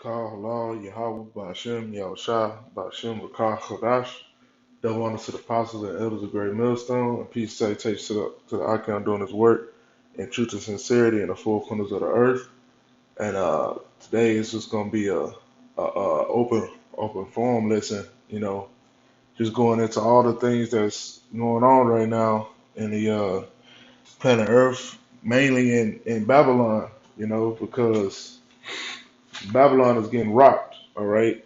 Barakah, Halal, Yahweh, Ba'ashem, Yahushua, Ba'ashem, Rakah, Chodash. Double honor to the apostles and elders of Great Millstone, and peace and salutation to the icon doing his work in truth and sincerity in the four corners of the earth. And today is just gonna be a open forum lesson. Just going into all the things that's going on right now in the planet Earth, mainly in Babylon. Because Babylon is getting rocked. All right,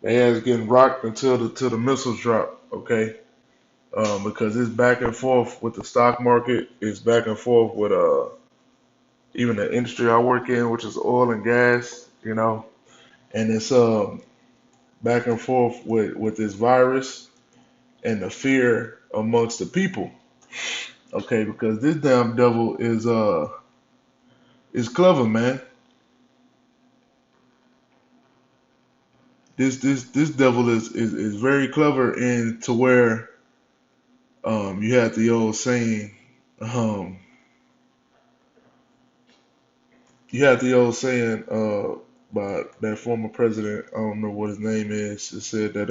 they is getting rocked until the missiles drop. Okay, because it's back and forth with the stock market. It's back and forth with even the industry I work in, which is oil and gas. And it's back and forth with this virus and the fear amongst the people. Okay, because this damn devil is clever, man. This devil is very clever, and to where you had the old saying, um you had the old saying by that former president. I don't know what his name is. It said that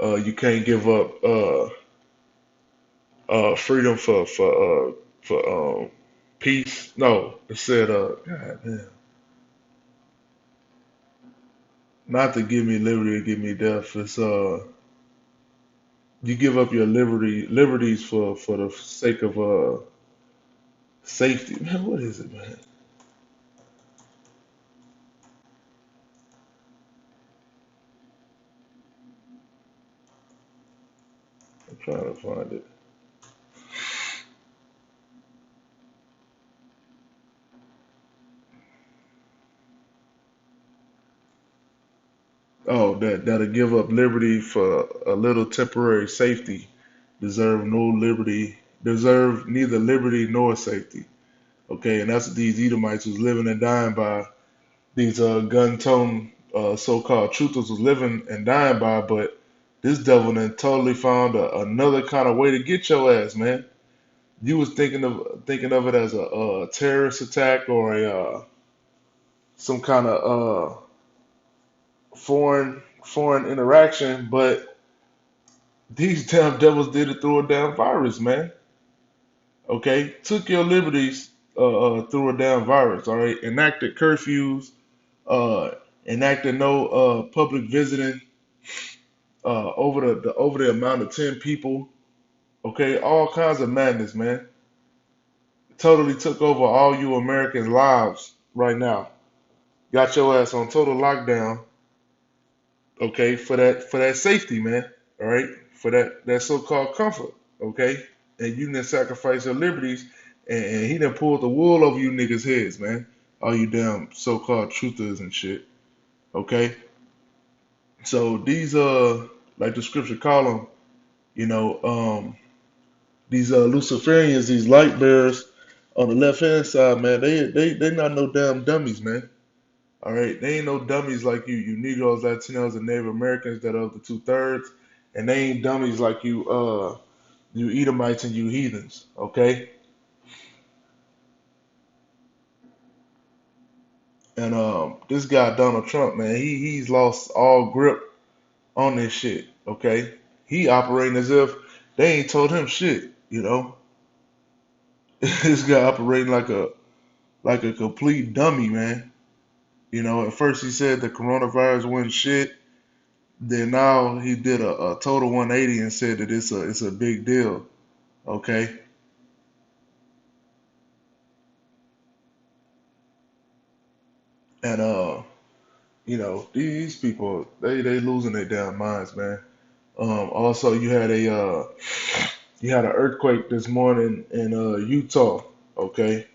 you can't give up freedom for peace. No, it said God damn, not to give me liberty to give me death. It's you give up your liberties for the sake of safety. Man, what is it, man? I'm trying to find it. Oh, that'll give up liberty for a little temporary safety. Deserve no liberty. Deserve neither liberty nor safety. Okay, and that's what these Edomites was living and dying by. These gun-tone so-called truthers was living and dying by. But this devil then totally found another kind of way to get your ass, man. You was thinking of it as a terrorist attack or a some kind of foreign interaction, but these damn devils did it through a damn virus, man. Okay, took your liberties through a damn virus. All right, enacted curfews, uh, enacted no public visiting over the amount of 10 people. Okay, all kinds of madness, man. Totally took over all you Americans' lives right now. Got your ass on total lockdown. Okay, for that safety, man. All right, for that so-called comfort. Okay, and you didn't sacrifice your liberties, and he done pulled the wool over you niggas' heads, man. All you damn so-called truthers and shit. Okay, so these like the scripture call them, you know, these Luciferians, these light bearers on the left hand side, man. They not no damn dummies, man. All right, they ain't no dummies like you Negroes, Latinos, and Native Americans that are the 2/3, and they ain't dummies like you Edomites and you heathens. Okay, and this guy Donald Trump, man, he's lost all grip on this shit. Okay, he operating as if they ain't told him shit. This guy operating like a complete dummy, man. At first he said the coronavirus wasn't shit. Then now he did a total 180 and said that it's a big deal. Okay, and these people they losing their damn minds, man. Also you had an earthquake this morning in Utah. Okay,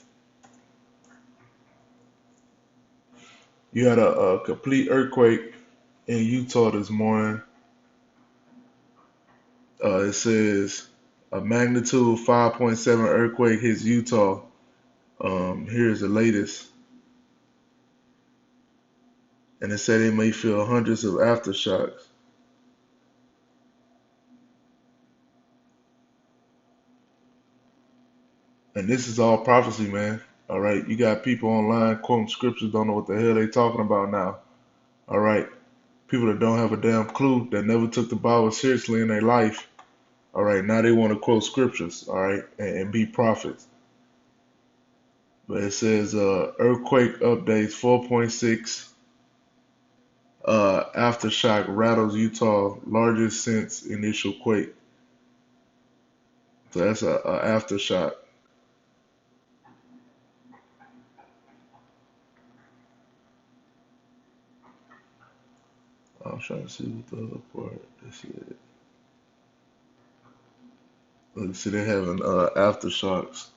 you had a complete earthquake in Utah this morning. It says a magnitude 5.7 earthquake hits Utah. Here's the latest, and it said they may feel hundreds of aftershocks. And this is all prophecy, man. All right, you got people online quoting scriptures, don't know what the hell they talking about now. All right, people that don't have a damn clue, that never took the Bible seriously in their life. All right, now they want to quote scriptures. All right, and be prophets. But it says earthquake updates 4.6. Aftershock rattles Utah largest since initial quake. So that's a aftershock. I'm trying to see what the other part. This is. Let's see, they're having aftershocks.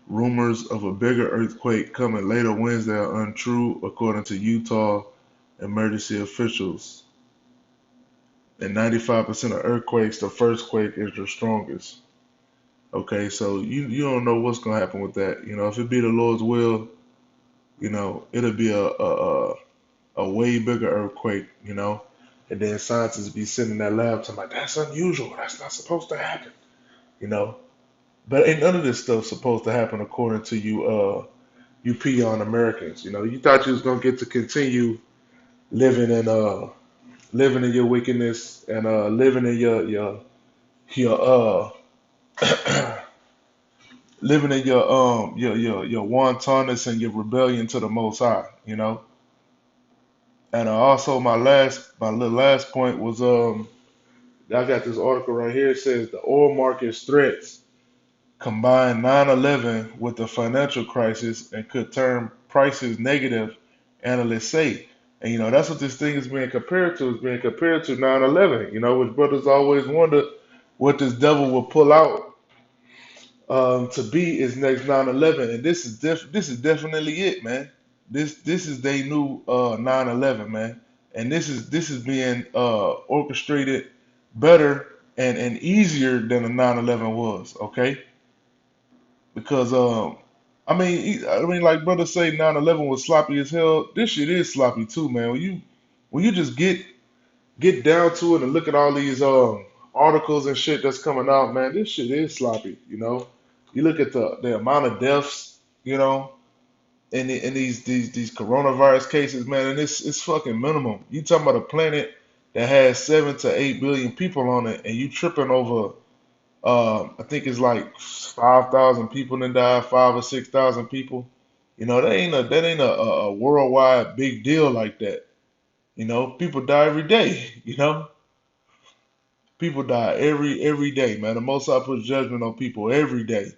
Rumors of a bigger earthquake coming later Wednesday are untrue, according to Utah emergency officials. In 95% of earthquakes, the first quake is the strongest. Okay, so you don't know what's gonna happen with that. You know, if it be the Lord's will, it'll be a way bigger earthquake. And then scientists be sitting in that lab talking about that's unusual. That's not supposed to happen. You know, but ain't none of this stuff supposed to happen according to you. You peon Americans. You thought you was gonna get to continue living in uh living in your wickedness and living in your living in your wantonness and your rebellion to the Most High. And also my little last point was I got this article right here. It says the oil market's threats combine 9/11 with the financial crisis and could turn prices negative, analysts say. And that's what this thing is being compared to. It's being compared to 9/11. Which brothers always wonder what this devil will pull out to be his next 9/11. And this is definitely it, man. This is they new 9/11, man. And this is being orchestrated better and easier than a 9/11 was. Okay, because I mean, like brothers say 9/11 was sloppy as hell. This shit is sloppy too, man. When you just get down to it and look at all these articles and shit that's coming out, man, this shit is sloppy. You look at the amount of deaths, you know, in these coronavirus cases, man, and it's fucking minimum. You talking about a planet that has 7 to 8 billion people on it, and you tripping over I think it's like 5,000 people that died, 5 or 6,000 people. That ain't a worldwide big deal like that. People die every day. People die every day, man. The Most High puts judgment on people every day.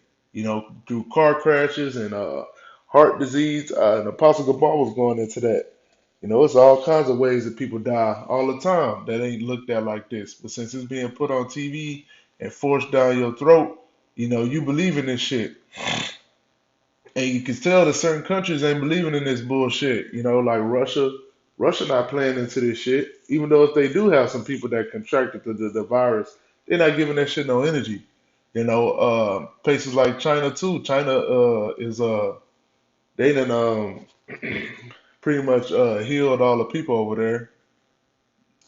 Through car crashes and heart disease. And Apostle Gabar was going into that. It's all kinds of ways that people die all the time that ain't looked at like this. But since it's being put on TV and forced down your throat, you believe in this shit. And you can tell that certain countries ain't believing in this bullshit. Like Russia. Russia not playing into this shit. Even though if they do have some people that contracted the virus, they're not giving that shit no energy. Places like China too. China is they done pretty much healed all the people over there.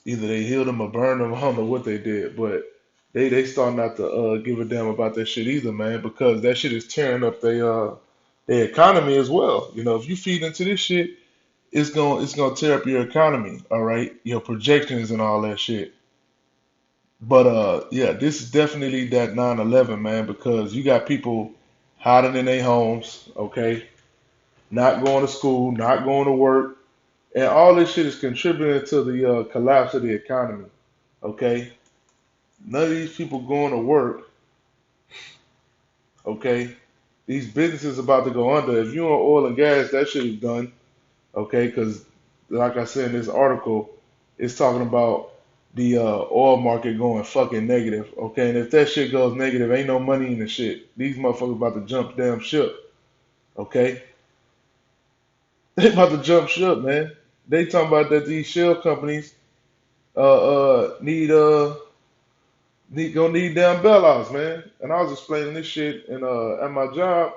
Either they healed them or burned them. I don't know what they did, but they starting not to give a damn about that shit either, man, because that shit is tearing up their economy as well. If you feed into this shit, it's gonna tear up your economy, all right, your projections and all that shit. But yeah, this is definitely that 9/11, man, because you got people hiding in their homes, okay, not going to school, not going to work, and all this shit is contributing to the collapse of the economy. Okay, none of these people going to work. Okay, these businesses about to go under. If you on oil and gas, that shit is done. Okay, because like I said in this article, it's talking about the oil market going fucking negative. Okay, and if that shit goes negative, ain't no money in the shit. These motherfuckers about to jump damn ship. Okay, they about to jump ship, man. They talking about that these shell companies gonna need damn bailouts, man. And I was explaining this shit at my job,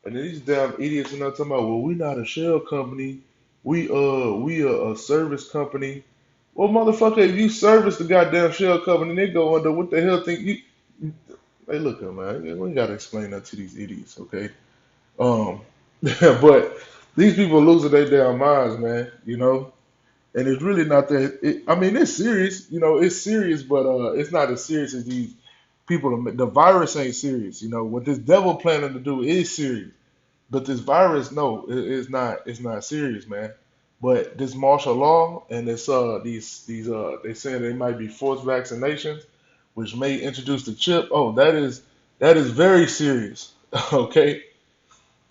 and then these damn idiots and I'm talking about, well, we not a shell company, we a service company. Well, motherfucker, if you service the goddamn shell company, they go under. What the hell think you? Hey, look, man, we ain't gotta explain that to these idiots, okay? Um, But these people losing their damn minds, man. You know, and it's really not that. I mean, it's serious. You know, it's serious, but it's not as serious as these people. The virus ain't serious. You know, what this devil planning to do is serious. But this virus, no, it's not. It's not serious, man. But this martial law and this these they saying they might be forced vaccinations, which may introduce the chip. Oh, that is very serious. Okay,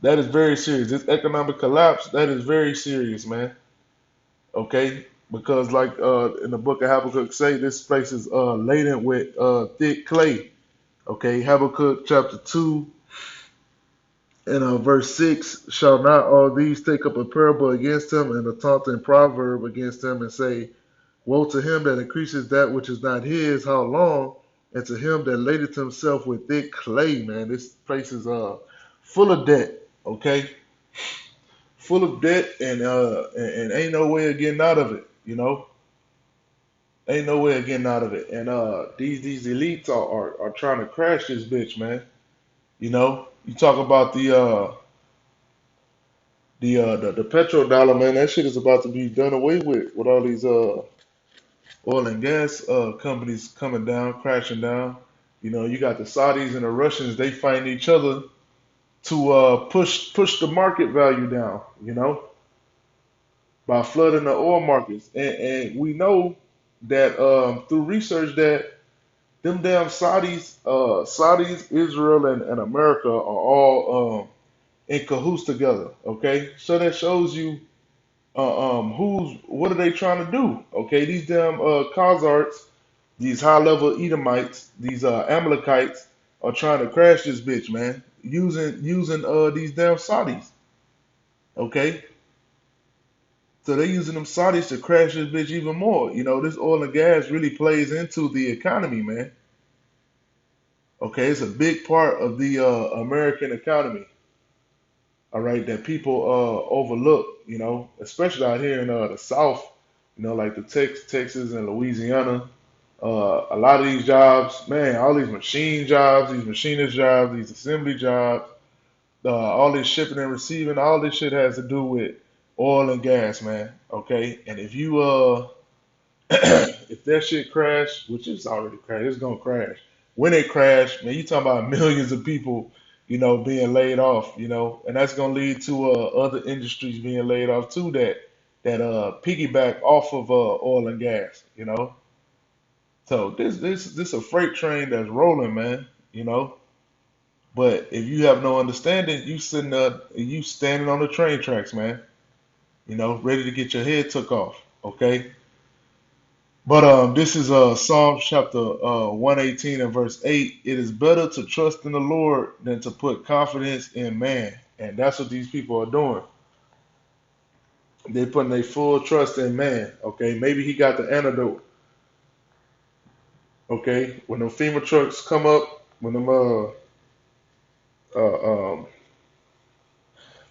that is very serious. This economic collapse, that is very serious, man. Okay, because like in the book of Habakkuk say, this place is laden with thick clay. Okay, Habakkuk chapter 2 and verse 6, shall not all these take up a parable against him and a taunting proverb against him and say, woe to him that increases that which is not his, how long? And to him that ladeth himself with thick clay, man. This place is full of debt, okay? Full of debt and ain't no way of getting out of it, you know? Ain't no way of getting out of it. And these elites are trying to crash this bitch, man. You know? You talk about the petrodollar, man. That shit is about to be done away with all these oil and gas companies coming down, crashing down. You know, you got the Saudis and the Russians. They fight each other to push the market value down. You know, by flooding the oil markets, and we know that through research that them damn Saudis, Israel, and America are all in cahoots together. Okay, so that shows you who's what are they trying to do? Okay, these damn Khazars, these high level Edomites, these Amalekites are trying to crash this bitch, man, using these damn Saudis. Okay, so they're using them Saudis to crash this bitch even more. You know, this oil and gas really plays into the economy, man. Okay, it's a big part of the American economy. All right, that people overlook. You know, especially out here in the South. You know, like the Texas and Louisiana. A lot of these jobs, man, all these machine jobs, these machinist jobs, these assembly jobs, all this shipping and receiving, all this shit has to do with oil and gas, man. Okay, and if you if that shit crash, which it's already crashed, it's gonna crash. When it crash, man, you talking about millions of people, you know, being laid off, you know, and that's gonna lead to other industries being laid off too that piggyback off of oil and gas, you know. So this a freight train that's rolling, man. You know. But if you have no understanding, you sitting there, you standing on the train tracks, man. You know, ready to get your head took off. Okay. But this is Psalm chapter 118 and verse 8. It is better to trust in the Lord than to put confidence in man, and that's what these people are doing. They're putting their full trust in man. Okay, maybe he got the antidote. Okay, when them FEMA trucks come up, when them uh, um,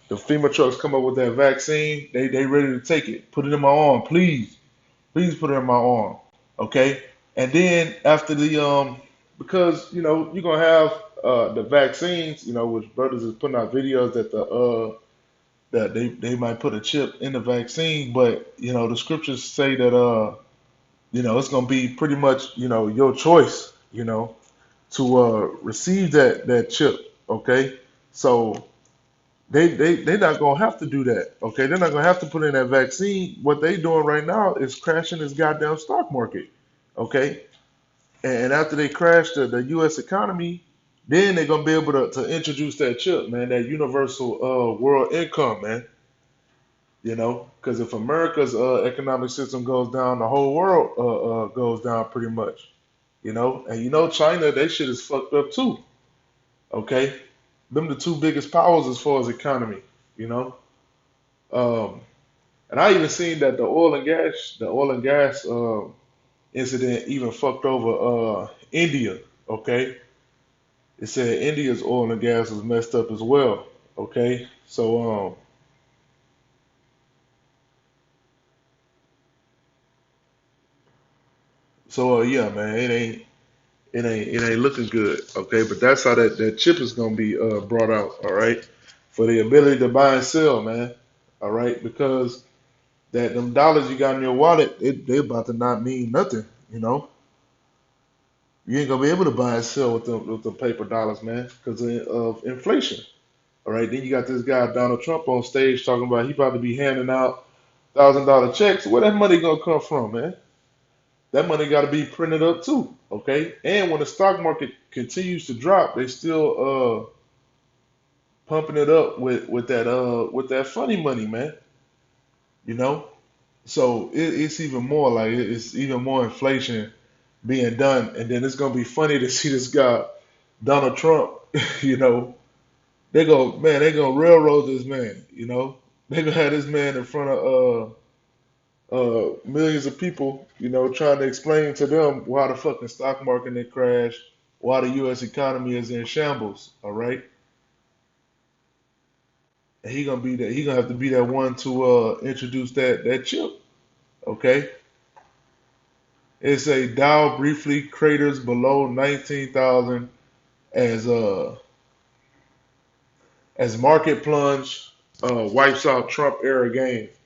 the FEMA trucks come up with that vaccine, they ready to take it. Put it in my arm, please. Please put it in my arm. Okay? And then after the because you know, you're gonna have the vaccines, you know, which brothers is putting out videos that that they might put a chip in the vaccine, but you know, the scriptures say that you know, it's gonna be pretty much, you know, your choice, you know, to receive that chip. Okay? So they're not gonna have to do that. Okay, they're not gonna have to put in that vaccine. What they doing right now is crashing this goddamn stock market. Okay, and after they crash the U.S. economy, then they're gonna be able to introduce that chip, man, that universal world income, man. You know, because if America's economic system goes down, the whole world goes down pretty much. You know, and you know China, that shit is fucked up too. Okay, them the two biggest powers as far as economy. You know. Um, And I even seen that the oil and gas incident even fucked over India. Okay, it said India's oil and gas was messed up as well. Okay, so yeah, man, it ain't looking good. Okay, but that's how that chip is gonna be brought out. All right, for the ability to buy and sell, man. All right, because that them dollars you got in your wallet, they about to not mean nothing. You know, you ain't gonna be able to buy and sell with the paper dollars, man, because of inflation. All right, then you got this guy Donald Trump on stage talking about he about to be handing out $1,000 checks. Where that money gonna come from, man? That money got to be printed up too. Okay, and when the stock market continues to drop, they still pumping it up with that funny money, man. You know, so it's even more like it's even more inflation being done, and then it's gonna be funny to see this guy Donald Trump. You know, they gonna railroad this man. You know, they gonna have this man in front of millions of people. You know, trying to explain to them why the fucking stock market had crashed, why the U.S. economy is in shambles. All right, and he gonna be that. He gonna have to be that one to introduce that chip. Okay, it's a Dow briefly craters below 19,000 as as market plunge wipes out Trump era gains.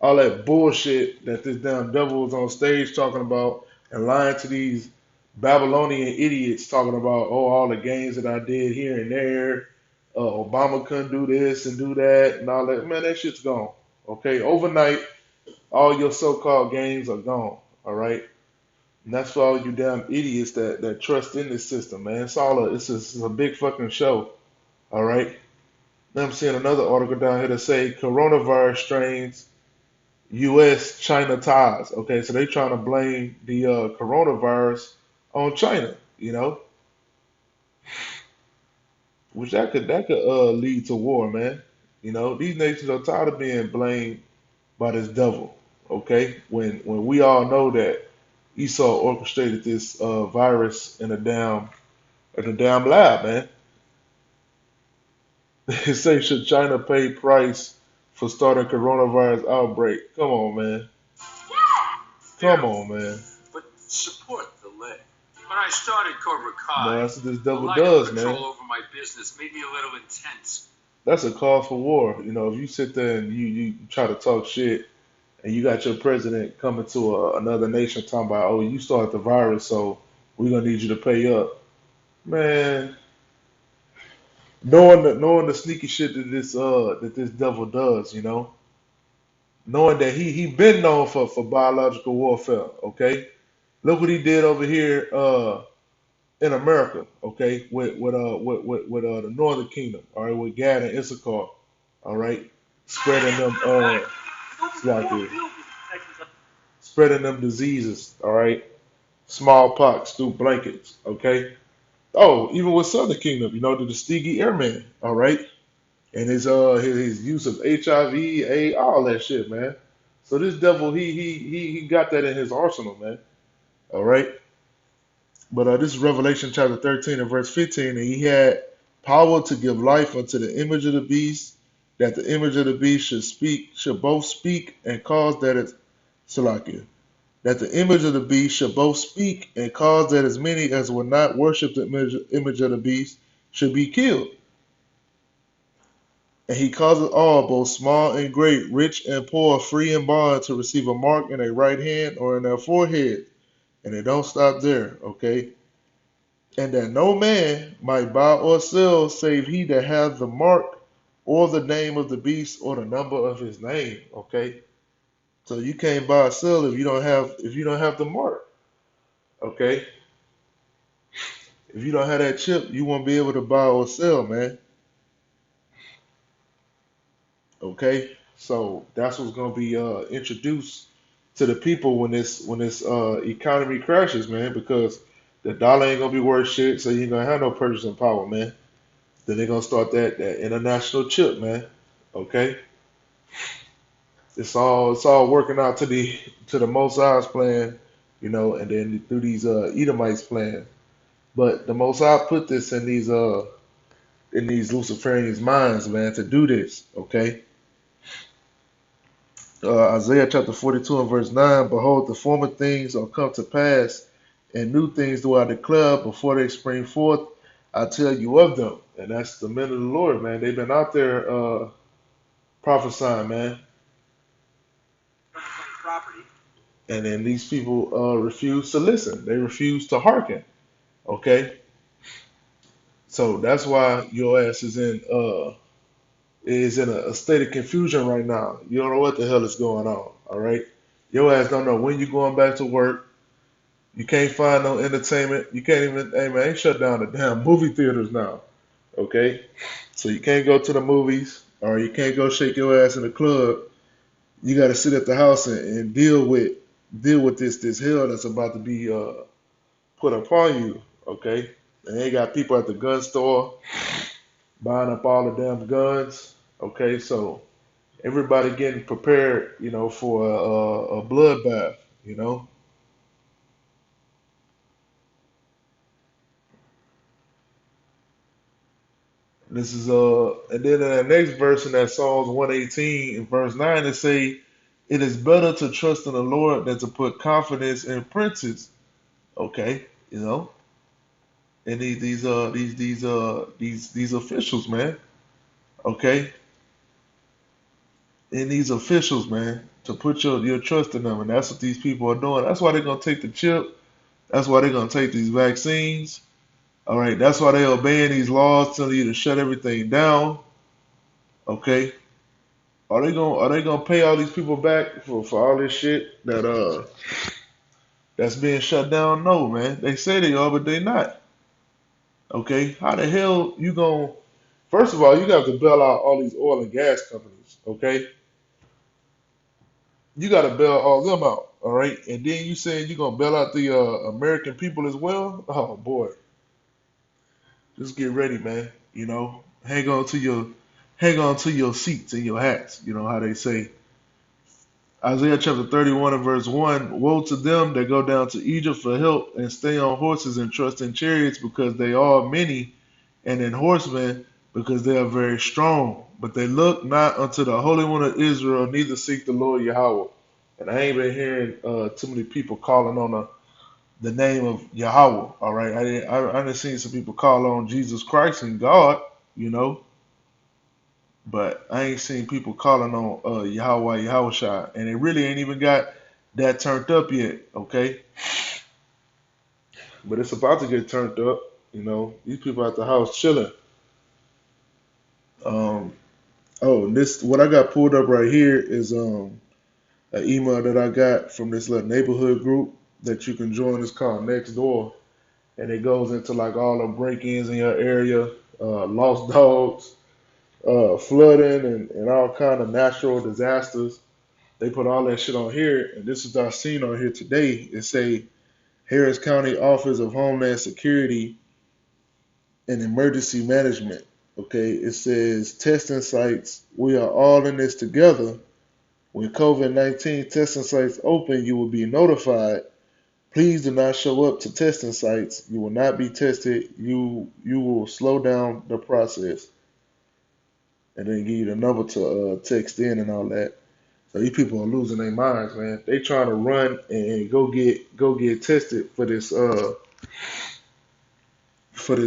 All that bullshit that this damn devil was on stage talking about and lying to these Babylonian idiots talking about, oh, all the gains that I did here and there. Obama couldn't do this and do that and all that. Man, that shit's gone. Okay, overnight, all your so-called gains are gone. All right, and that's for all you damn idiots that trust in this system, man. It's a big fucking show. All right. Now I'm seeing another article down here that say coronavirus strains U.S. China ties. Okay, so they trying to blame the coronavirus on China. You know, which that could lead to war, man. You know, these nations are tired of being blamed by this devil. Okay, when we all know that Esau orchestrated this virus in a damn lab, man. They say should China pay price for starting coronavirus outbreak? Come on, man. Come on, man. But support the leg. When I started Cobra Man, Kai, that's what this the devil lack of does, control man. over my business made me a little intense. That's a call for war. You know, if you sit there and you try to talk shit and you got your president coming to another nation talking about, oh, you started the virus, so we're gonna need you to pay up. Man, knowing the sneaky shit that this devil does, you know, knowing that he been known for biological warfare. Okay, look what he did over here in America. Okay, with the Northern Kingdom. All right, with Gad and Issachar. All right, spreading them like this, spreading them diseases. All right, smallpox through blankets. Okay. Oh, even with Southern Kingdom, you know, the Tuskegee Airmen. All right, and his use of HIV, all that shit, man. So this devil, he got that in his arsenal, man. All right. But this is Revelation chapter 13 and verse 15, and he had power to give life unto the image of the beast, that the image of the beast should both speak and cause that it Salakia, that the image of the beast should both speak and cause that as many as will not worship the image of the beast should be killed. And he causeth all, both small and great, rich and poor, free and bond, to receive a mark in their right hand or in their forehead. And it don't stop there, okay? And that no man might buy or sell save he that hath the mark or the name of the beast or the number of his name. Okay, so you can't buy or sell if you don't have the mark. Okay, if you don't have that chip, you won't be able to buy or sell, man. Okay, so that's what's gonna be introduced to the people when this economy crashes, man, because the dollar ain't gonna be worth shit, so you ain't gonna have no purchasing power, man. Then they're gonna start that international chip, man. Okay, it's all working out to the Most High's plan, you know, and then through these Edomites' plan. But the Most High put this in these Luciferians' minds, man, to do this. Okay, Isaiah chapter 42 and verse 9. Behold, the former things are come to pass, and new things do I declare before they spring forth. I tell you of them. And that's the men of the Lord, man. They've been out there prophesying, man. Property. And then these people refuse to listen. They refuse to hearken. Okay, so that's why your ass is in a state of confusion right now. You don't know what the hell is going on. All right, your ass don't know when you're going back to work. You can't find no entertainment. You can't even. Hey man, they shut down the damn movie theaters now. Okay, so you can't go to the movies or you can't go shake your ass in the club. You got to sit at the house and deal with this hell that's about to be put upon you. Okay, and they got people at the gun store buying up all the damn guns. Okay, so everybody getting prepared, for a bloodbath. You know, this is and then in the next verse in that Psalms 118 in verse 9 it say, "It is better to trust in the Lord than to put confidence in princes." Okay, and these officials, man. Okay, and these officials, man, to put your trust in them, and that's what these people are doing. That's why they're gonna take the chip. That's why they're gonna take these vaccines. All right, that's why they're obeying these laws, telling you to shut everything down. Okay, are they gonna pay all these people back for all this shit that's being shut down? No, man. They say they are, but they not. Okay, how the hell you gonna? First of all, you got to bail out all these oil and gas companies. Okay, you got to bail all them out. All right, and then you saying you gonna bail out the American people as well? Oh boy, just get ready, man. Hang on to your seats and your hats. You know how they say. Isaiah chapter 31 and verse 1. Woe to them that go down to Egypt for help and stay on horses and trust in chariots because they are many, and in horsemen because they are very strong. But they look not unto the Holy One of Israel, neither seek the Lord Yahweh. And I ain't been hearing too many people calling on the name of Yahweh. All right, I done seen some people call on Jesus Christ and God, you know, but I ain't seen people calling on Yahweh Yahushua, and it really ain't even got that turned up yet. Okay, but it's about to get turned up. These people at the house chilling. Um, oh, this what I got pulled up right here is an email that I got from this little neighborhood group that you can join. It's called Next Door, and it goes into like all the break-ins in your area, lost dogs, flooding, and all kind of natural disasters. They put all that shit on here, and this is what I seen on here today. It say Harris County Office of Homeland Security and Emergency Management. Okay, it says testing sites. We are all in this together. When COVID-19 testing sites open, you will be notified. Please do not show up to testing sites. You will not be tested. You will slow down the process, and then give you the number to text in and all that. So these people are losing their minds, man. They trying to run and go get tested for this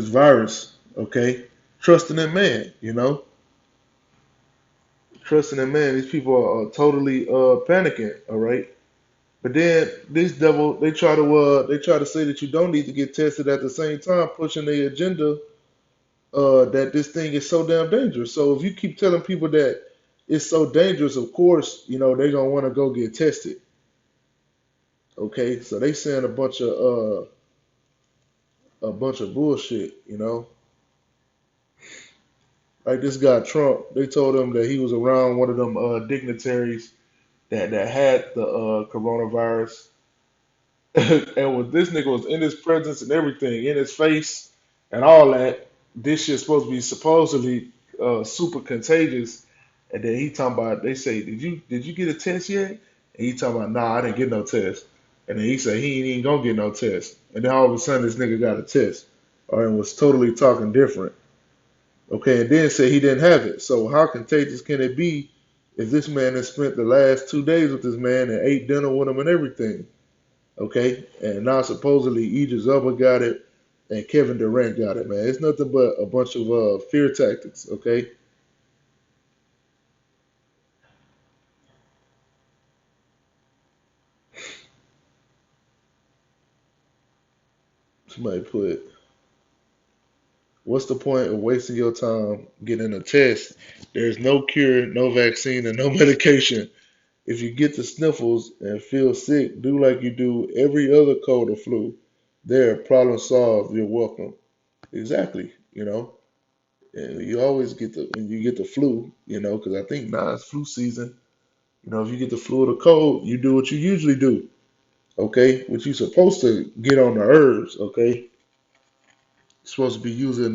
virus. Okay, trusting in man, trusting in man. These people are totally panicking. All right, but then this devil they try to say that you don't need to get tested at the same time, pushing the agenda that this thing is so damn dangerous. So if you keep telling people that it's so dangerous, of course, they're gonna want to go get tested. Okay, so they saying a bunch of bullshit, like this guy Trump. They told him that he was around one of them dignitaries that had the coronavirus, and when this nigga was in his presence and everything, in his face and all that, this shit's supposed to be supposedly super contagious. And then he talking about, they say, did you get a test yet? And he talking about, nah, I didn't get no test. And then he said he ain't even gonna get no test. And then all of a sudden this nigga got a test, or and was totally talking different. Okay, and then say he didn't have it. So how contagious can it be if this man has spent the last 2 days with this man and ate dinner with him and everything? Okay, and now supposedly Idris Elba got it, and Kevin Durant got it, man. It's nothing but a bunch of fear tactics. Okay, somebody put, what's the point of wasting your time getting a test? There's no cure, no vaccine, and no medication. If you get the sniffles and feel sick, do like you do every other cold or flu. There, problem solved. You're welcome. Exactly. And you always get the when you get the flu. Because I think now it's flu season. If you get the flu or the cold, you do what you usually do. Okay, what you supposed to get on the herbs. Okay, you're supposed to be using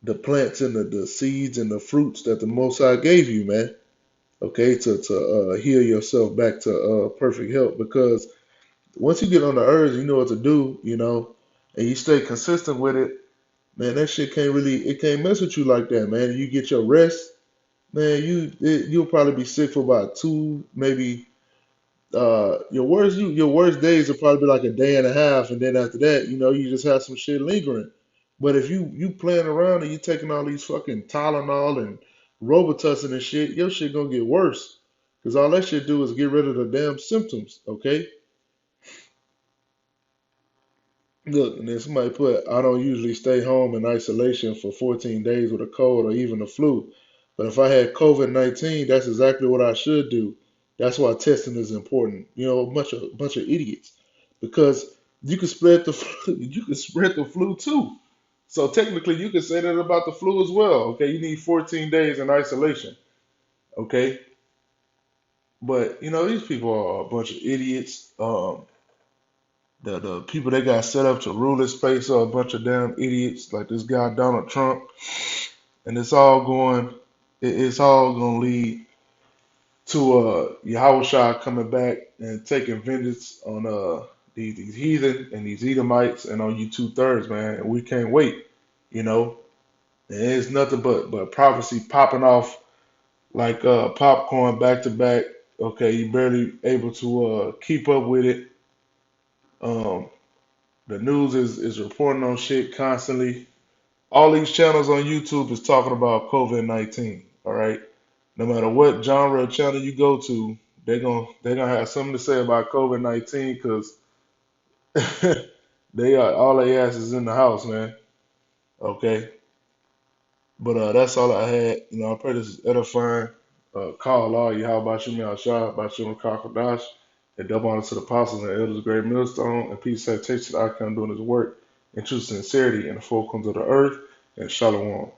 the plants and the seeds and the fruits that the Most High gave you, man. Okay, to heal yourself back to perfect health. Because once you get on the herbs, you know what to do. And you stay consistent with it, man. That shit it can't mess with you like that, man. You get your rest, man. You'll probably be sick for about two, maybe your worst days will probably be like a day and a half, and then after that, you just have some shit lingering. But if you playing around and you taking all these fucking Tylenol and Robitussin and shit, your shit gonna get worse. Cause all that shit do is get rid of the damn symptoms. Okay. Look, and then somebody put, I don't usually stay home in isolation for 14 days with a cold or even the flu. But if I had COVID-19, that's exactly what I should do. That's why testing is important. A bunch of idiots. Because you can spread the flu, you can spread the flu too. So technically you can say that about the flu as well. Okay, you need 14 days in isolation. Okay. But these people are a bunch of idiots. The people they got set up to rule this place are a bunch of damn idiots, like this guy Donald Trump, and it's all gonna lead to Yahushua coming back and taking vengeance on these heathen and these Edomites and on you 2/3, man. And we can't wait, you know. And it's nothing but prophecy popping off like popcorn back to back. Okay, you barely able to keep up with it. Um, the news is reporting on shit constantly. All these channels on YouTube is talking about COVID-19. All right, no matter what genre of channel you go to, they're gonna have something to say about COVID-19 because they are all they ass is in the house, man. Okay, but that's all I had. I pray this is edifying. Call all you. How about you, man? Shah, about you, Kakadash, and double honor to the apostles and elders, great millstone, and peace and taste to the icon doing his work, and true sincerity, and the four corners of the earth, and shalom.